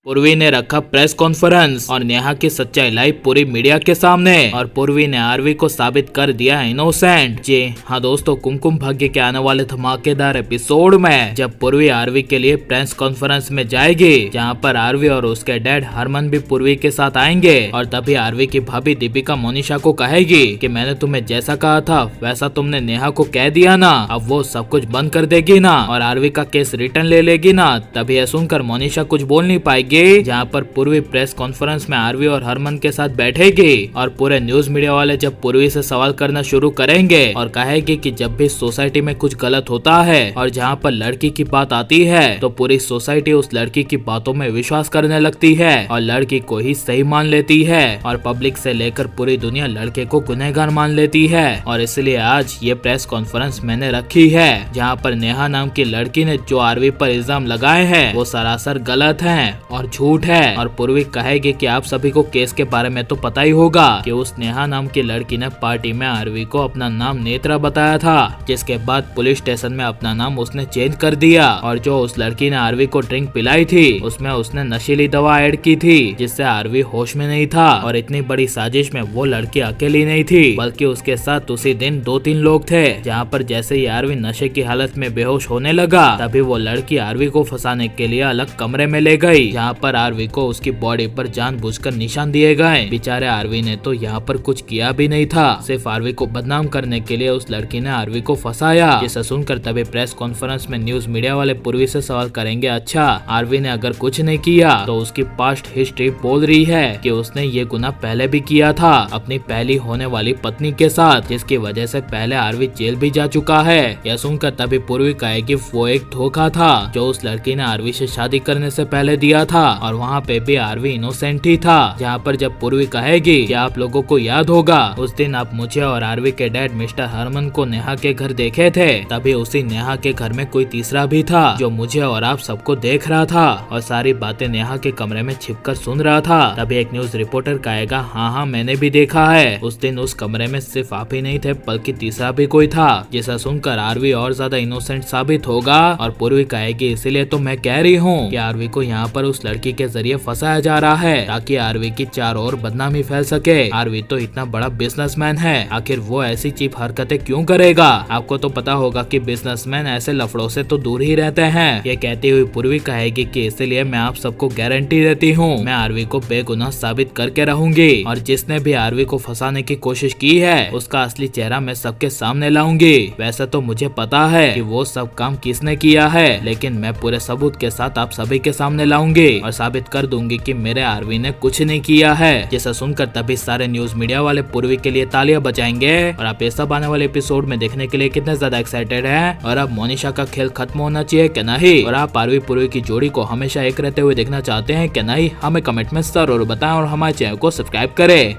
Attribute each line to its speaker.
Speaker 1: पूर्वी ने रखा प्रेस कॉन्फ्रेंस और नेहा की सच्चाई लाई पूरी मीडिया के सामने और पूर्वी ने आरवी को साबित कर दिया इनोसेंट। जी हाँ दोस्तों, कुमकुम भाग्य के आने वाले धमाकेदार एपिसोड में जब पूर्वी आरवी के लिए प्रेस कॉन्फ्रेंस में जाएगी, जहाँ पर आरवी और उसके डैड हरमन भी पूर्वी के साथ आएंगे और तभी आरवी की भाभी दीपिका मोनिशा को कहेगी कि मैंने तुम्हें जैसा कहा था वैसा तुमने नेहा को कह दिया ना, अब वो सब कुछ बंद कर देगी ना और आरवी का केस रिटर्न ले लेगी ना। तभी यह सुनकर मोनिशा कुछ बोल नहीं पाएगी, जहाँ पर पूर्वी प्रेस कॉन्फ्रेंस में आरवी और हरमन के साथ बैठेगी और पूरे न्यूज मीडिया वाले जब पूर्वी से सवाल करना शुरू करेंगे और कहेगी कि जब भी सोसाइटी में कुछ गलत होता है और जहाँ पर लड़की की बात आती है तो पूरी सोसाइटी उस लड़की की बातों में विश्वास करने लगती है और लड़की को ही सही मान लेती है और पब्लिक से लेकर पूरी दुनिया लड़के को गुनहगार मान लेती है। और इसलिए आज ये प्रेस कॉन्फ्रेंस मैंने रखी है, जहाँ पर नेहा नाम की लड़की ने जो आरवी पर इल्जाम लगाए हैं वो सरासर गलत हैं और झूठ है। और पूर्वी कहेगी कि आप सभी को केस के बारे में तो पता ही होगा कि उस नेहा नाम की लड़की ने पार्टी में आरवी को अपना नाम नेत्रा बताया था, जिसके बाद पुलिस स्टेशन में अपना नाम उसने चेंज कर दिया और जो उस लड़की ने आरवी को ड्रिंक पिलाई थी उसमें उसने नशीली दवा ऐड की थी, जिससे आरवी होश में नहीं था। और इतनी बड़ी साजिश में वो लड़की अकेली नहीं थी बल्कि उसके साथ उसी दिन 2-3 लोग थे। जहाँ पर जैसे ही आरवी नशे की हालत में बेहोश होने लगा तभी वो लड़की आरवी को फंसाने के लिए अलग कमरे में ले गई, जहाँ पर आरवी को उसकी बॉडी पर जानबूझकर निशान दिए गए। बेचारे आरवी ने तो यहाँ पर कुछ किया भी नहीं था, सिर्फ आरवी को बदनाम करने के लिए उस लड़की ने आरवी को फंसाया। जिसे सुनकर तभी प्रेस कॉन्फ्रेंस में न्यूज मीडिया वाले पूर्वी से सवाल करेंगे, अच्छा आरवी ने अगर कुछ नहीं किया तो उसकी पास्ट हिस्ट्री बोल रही है कि उसने ये गुनाह पहले भी किया था अपनी पहली होने वाली पत्नी के साथ, जिसकी वजह से पहले आरवी जेल भी जा चुका है। यह सुनकर तभी पूर्वी कहेगी वो एक धोखा था जो उस लड़की ने आरवी से शादी करने से पहले दिया था और वहाँ पे भी आरवी इनोसेंट ही था। जहाँ पर जब पूर्वी कहेगी कि आप लोगों को याद होगा उस दिन आप मुझे और आरवी के डैड मिस्टर हरमन को नेहा के घर देखे थे, तभी उसी नेहा के घर में कोई तीसरा भी था जो मुझे और आप सबको देख रहा था और सारी बातें नेहा के कमरे में छिपकर सुन रहा था। तभी एक न्यूज रिपोर्टर कहेगा, हाँ मैंने भी देखा है, उस दिन उस कमरे में सिर्फ आप ही नहीं थे बल्कि तीसरा भी कोई था। जिसे सुनकर आरवी और ज्यादा इनोसेंट साबित होगा और पूर्वी कहेगी इसीलिए तो मैं कह रही हूँ कि आरवी को यहाँ पर उस लड़की के जरिए फंसाया जा रहा है ताकि आरवी की चारों ओर बदनामी फैल सके। आरवी तो इतना बड़ा बिजनेसमैन है, आखिर वो ऐसी चीप हरकतें क्यों करेगा? आपको तो पता होगा कि बिजनेसमैन ऐसे लफड़ों से तो दूर ही रहते हैं। ये कहती हुई पूर्वी कहेगी कि इसलिए मैं आप सबको गारंटी देती हूँ मैं आरवी को बेगुनाह साबित करके रहूंगी और जिसने भी आरवी को फंसाने की कोशिश की है उसका असली चेहरा मैं सबके सामने लाऊंगी। वैसे तो मुझे पता है कि वो सब काम किसने किया है, लेकिन मैं पूरे सबूत के साथ आप सभी के सामने लाऊंगी और साबित कर दूंगी कि मेरे आरवी ने कुछ नहीं किया है। जिसे सुनकर तभी सारे न्यूज मीडिया वाले पूर्वी के लिए तालियां बजाएंगे। और आप ये सब आने वाले एपिसोड में देखने के लिए कितने ज्यादा एक्साइटेड हैं और अब मोनिशा का खेल खत्म होना चाहिए क्या नहीं, और आप आरवी पूर्वी की जोड़ी को हमेशा एक रहते हुए देखना चाहते हैं क्या नहीं, हमें कमेंट में जरूर बताएं और हमारे चैनल को सब्सक्राइब करें।